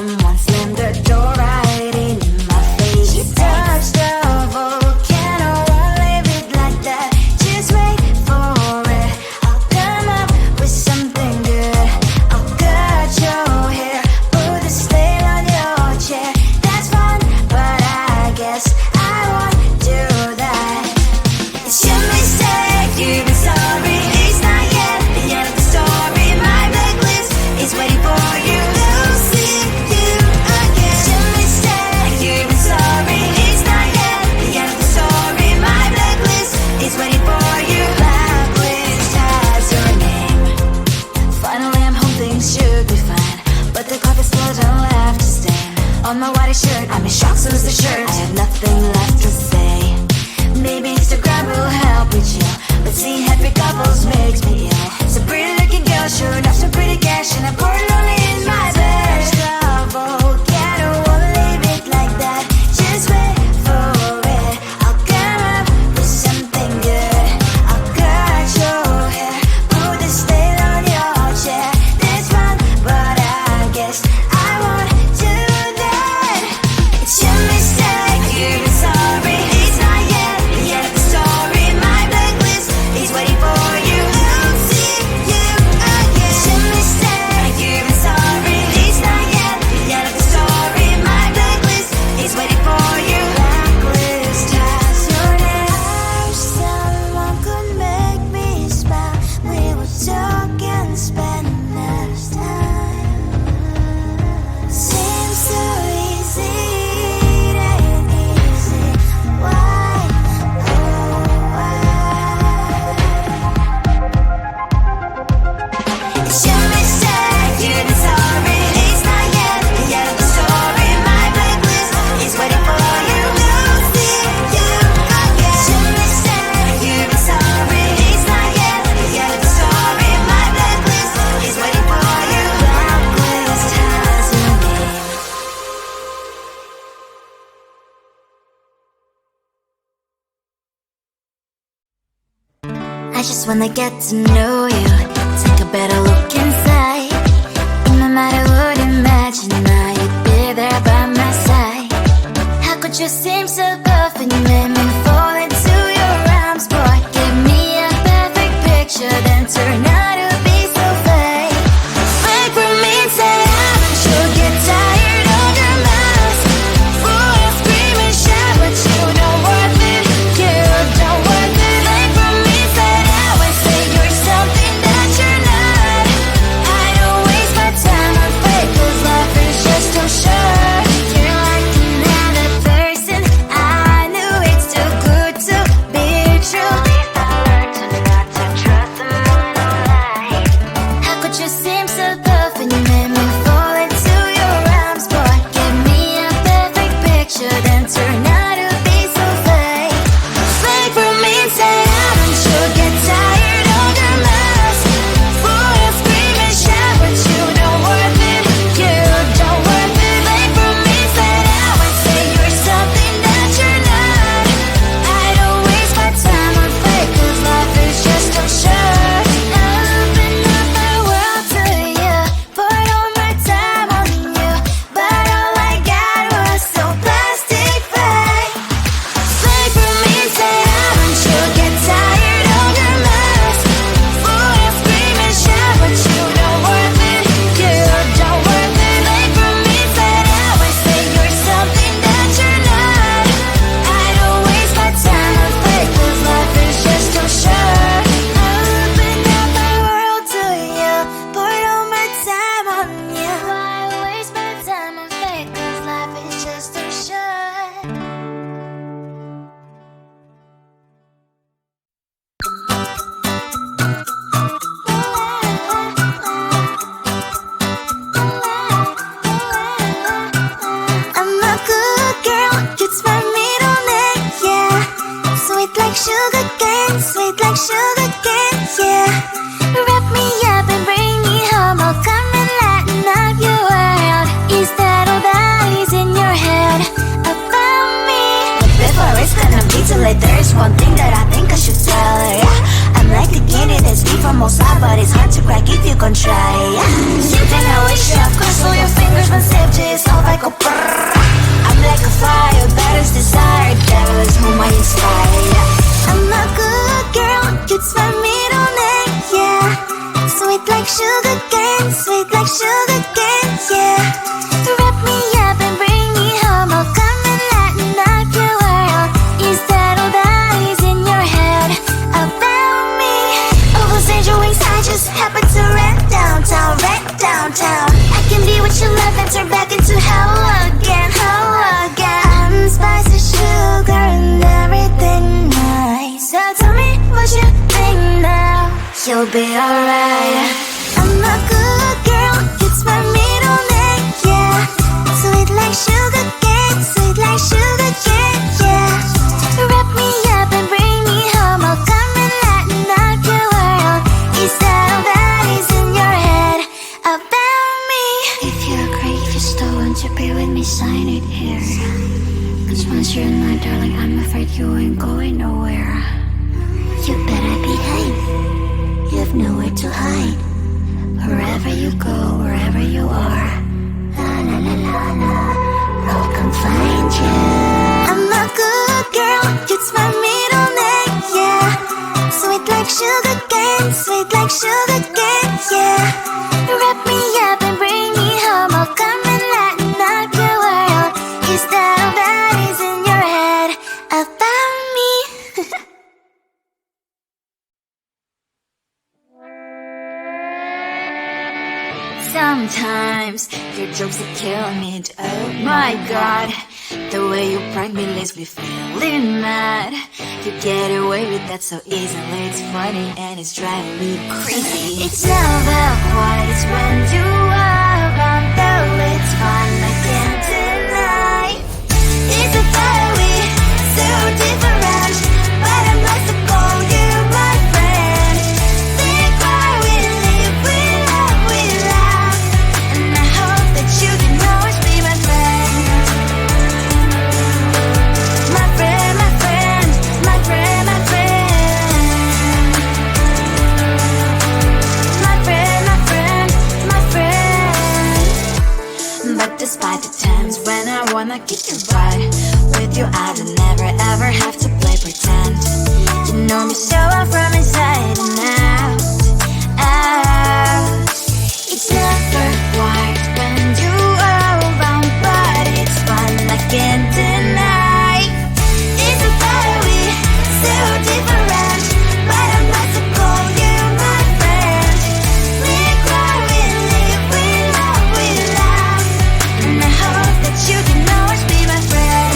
someone slammed the door right in my face. She touched the volcano, won't leave it like that. Just wait for it. I'll come up with something good. I'll cut your hair, put a slate on your chair. That's fun, but I guess I won't do that. It's your mistake, you've been sorry. It's not yet the end of the story. My blacklist is waiting for you. We'll see you again. It's your mistake, you've been sorry. It's not yet the end of the story. My blacklist is waiting for you. Blacklist has your name. Finally I'm home, things should be fine, but the carpet's still don't left to stain. On my white shirt, I'm in shock, so is the shirt. I have nothing left to say. Maybe Instagram will help me chill, but seeing happy couples makes me ill. Some pretty looking girl showing off some pretty cash, and I'm pouring lonely in my bed. Volcano, won't leave it like that. Just wait for it. I'll come up with something good. I'll cut your hair, put the slate on your chair. That's fun, but I guess I won't do that. It's your mistake, you've been sorry. It's not yet the end of the story. My blacklist is waiting for you. We'll see you again. It's your mistake, you've been sorry. It's not yet the end of the story. My blacklist is waiting for you. Blacklist has your name. I wish someone could make me smile. We would talk and spend less time. Seems so easy, it ain't easy. Why, oh why? It's your mistake, you've been sorry. It's not yet the end of the story. My blacklist is waiting for you. We'll see you again. It's your mistake, you've been sorry. It's not yet the end of the story. My blacklist is waiting for you. Blacklist has your name. I just wanna get to know you, take a better look inside. No matter what, imagine now you'd be there by my side. How could you seem so good when you made me fall into your arms, boy? Give me a perfect picture, then turn out to be so fake. Fake for me, say haven't you get tired of your mask? Boy, I scream and shout, but you don't worth it. You don't worth it. Fake for me, say that and say you're something that you're not. I don't waste my time on fake, 'cause life is just too short. You're like another person. I knew it's too good to be true. I learned to not to trust someone online. How could you seem so good when you made me fall into your arms, boy? Give me a perfect picture, then turn out to be so fake. Fake for me, say haven't you get tired of your mask? Boy, I scream and shout, but you don't worth it. You don't worth it. Fake for me, say that and say you're something that you're not. I don't waste my time on fake, 'cause life is just too short. Open up my world to you, poured all my time on you, but all I got was so plastic fake. Fake for me, say haven't you get tired of your mask? Boy, I scream and shout, but you don't worth it. You don't worth it. Fake for me, say that and say you're something that you're not. I don't waste my time on fake, 'cause life is just too short. Open up my world to you, poured all my time on you. Why waste my time on fake, 'cause life is just too short. I'm a good girl, it's my middle name, yeah. Sweet like sugar cane, sweet like sugar cane, yeah. Wrap me up and bring me home, I'll come and lighten up your world. Is that all that is in your head about me? But before it's gonna be too late, there's one thing that I think I should tell her, yeah. I'm like the candy that's before almost out, but it's hard to crack if you gon' try. You think I wish you cross all your fingers when safety is off, I go brrrr. I'm like a fire, battles desire, devil is whom I inspire. I'm a good girl, it's my middle name, yeah. Sweet like sugar cane, sweet like sugar cane, yeah. Wrap me up and bring me home, I'll come and lighten up your world. Is that all that is in your head about me? Oh, those angel wings I just happen to rent downtown, I can be what you love and turn back into hell again, I'm spicy sugar and everything nice. So tell me what you think now, you'll be alright. I'm a good girl, it's my middle name, yeah. Sweet like sugar cane, sweet like sugar cane, yeah. Wrap me up and bring me home, I'll come and lighten up your world. Is that all that is in your head about me? If you agree, if you still want to be with me, sign it here. Cause once you're in my darling, I'm afraid you ain't going nowhere. You better behave, you have nowhere to hide. Wherever you go, wherever you are, la la la la la, I'll come find you. I'm a good girl, it's my middle name, yeah. Sweet like sugar cane, sweet like sugar cane, yeah. Wrap me up and bring me home, I'll come and lighten up your world. Is that all that is in your head about me? Sometimes your jokes they kill me, oh my god. The way you prank me leaves me feeling mad. You get away with that so easily, it's funny and it's driving me crazy. It's never quiet, it's when you are around, though it's fun, I can't deny. It's a fiery, so different, but I'm lost to call you my friend. Think why we live, we love, and I hope that you can always be my friend. My friend, my friend, my friend, my friend. My friend, my friend, my friend. But despite the times when I wanna kick your butt, with you I don't never ever have to play pretend. You know me so well from inside and out, out. It's never quiet when you are around, but it's fun, I can't deny. It's a fiery, so different, but I'm not to call you my friend. We cry, we live, we love, and I hope that you can always be my friend.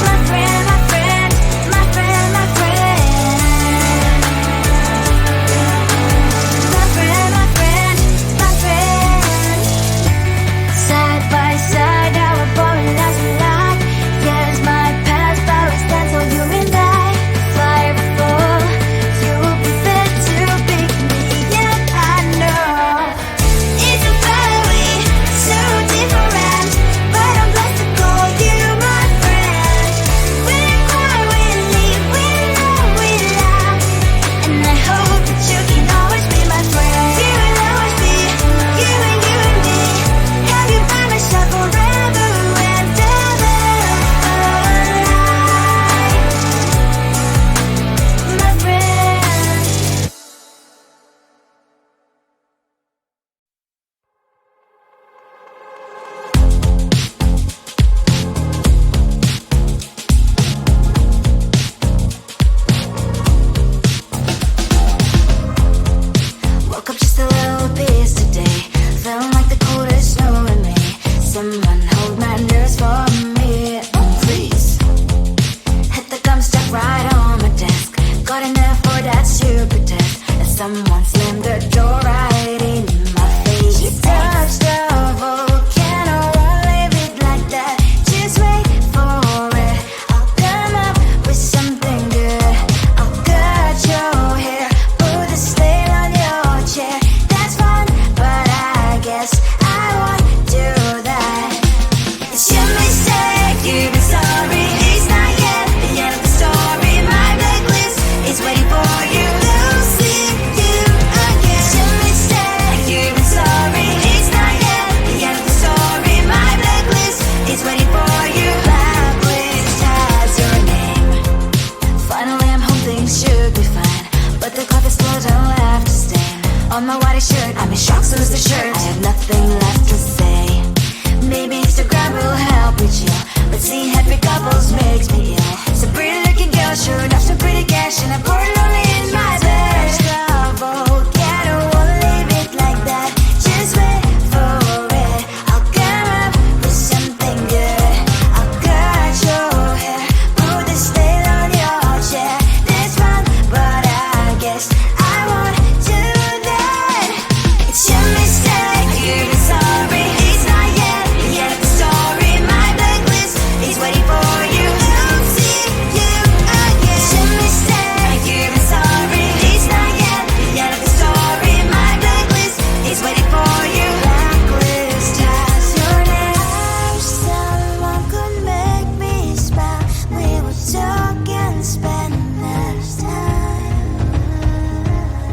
My friend, my friend, my friend, before you losing you again. It's your mistake, you've been sorry. It's not yet the end of the story. My blacklist is waiting for you. Blacklist has your name. Finally I'm home, things should be fine, but the cloth is full, don't have to stain. On my white shirt, I'm in shock, so is the shirt. I have nothing left to say. Maybe Instagram will help me chill, but seeing happy couples makes me ill. Some pretty looking girl showed off some pretty cash, and I'm bored lonely in my bed. Trouble, yeah, I don't wanna leave it like that. Just wait for it. I'll come up with something good. I'll cut your hair, put the style on your chair. This one, but I guess I won't do that. It's your mistake, you've been sorry. It's not yet the end of the story. My blacklist is waiting for you. Losing you again. It's your mistake, you've been sorry. It's not yet the end of the story. My blacklist is waiting for you. Blacklist has your name. I wish someone could make me smile. We would talk and spend less time.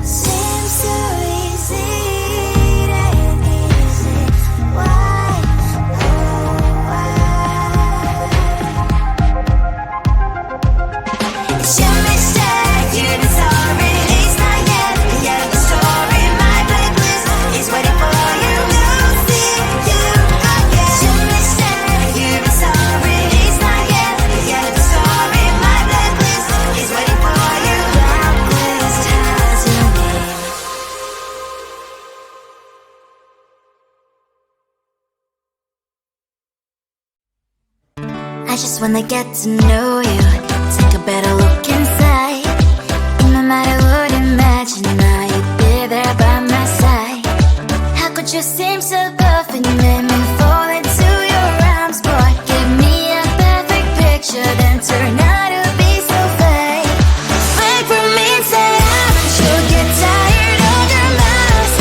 Seems so easy, it ain't easy. Why, oh why? It's your mistake, you've been sorry. It's not yet the end of the story. My blacklist is waiting for you. Losing you again. It's your mistake, you've been sorry. It's not yet the end of the story. My blacklist is waiting for you. Blacklist has your name. I just wanna get to know you, take a better look inside. In my mind I would imagine now you'd be there by my side. How could you seem so perfect, you made me fall into your arms, boy. Give me a perfect picture, then turn out to be so fake. Fake for me, say I'm you'll get tired of your mask.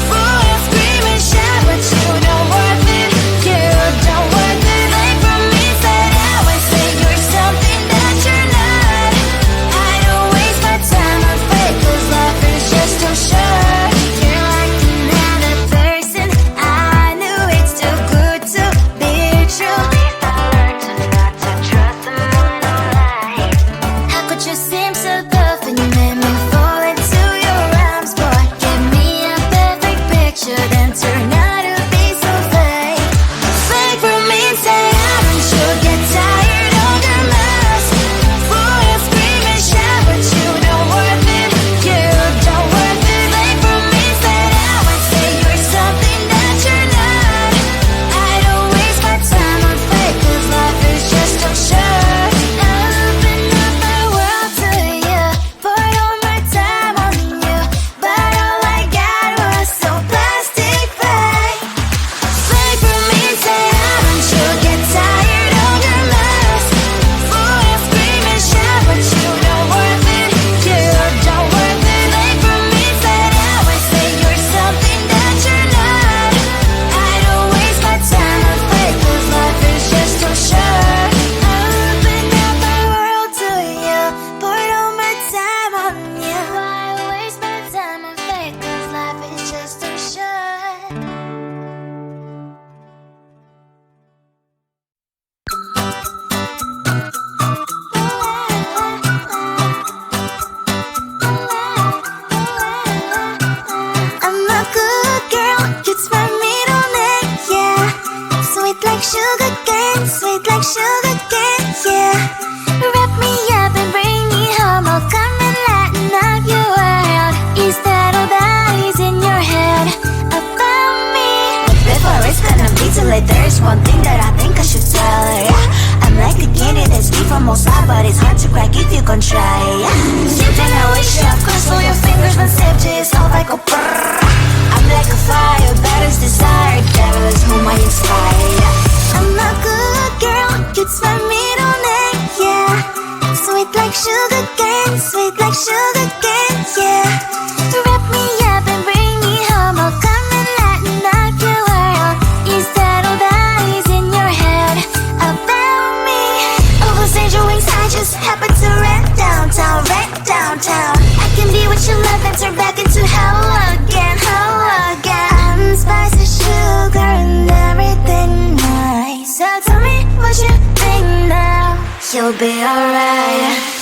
Full of scream and shout, but you don't worth it. You don't worth it. Fake for me, say I would say you're something that you're not. I don't waste my time on fake, 'cause life is just too short. You're like another person. I knew it's too good to be true. At least I learned to not to trust someone online. How could you seem so perfect, you made me fall into your arms, boy. Give me a perfect picture, then turn out to be so fake. Fake for me, say I'm you'll get tired of your mask. Full of scream and shout, but you don't worth it. You don't worth it. Fake for me, say I would say you're something that you're not. I don't waste my time on fake, 'cause life is just too short. Open up my world to you, poured all my time on you, but all I got was so plastic fake. Fake for me, say I'm you'll get tired of your mask. Full of scream and shout, but you don't worth it. You don't worth it. Fake for me, say I would say you're something that you're not. I don't waste my time on fake, 'cause life is just too short. Open up my world to you, poured all my time on you. Why waste my time on fake, 'cause life is just too short. I'm a good girl, it's my middle name, yeah. Sweet like sugar cane, sweet like sugar cane, yeah. Wrap me up and bring me home, I'll come and lighten up your world. Is that all that is in your head about me? Before it's gonna be too late, there's one thing that I think I should tell her, yeah. I'm like a candy that's deep from outside, but it's hard to crack if you can try, yeah. Something I wish you have crossed all your fingers when safety is off, I go brrrr. I'm like a fire, that is desire, devil is whom I inspire, yeah. I'm a good girl, it's my middle name, yeah. Sweet like sugar cane, sweet like sugar cane, yeah. Wrap me up and bring me home, I'll come and lighten up your world. Is that all that is in your head about me? Overstage your wings, I just happen to rent downtown, rent downtown. I I'll be alright.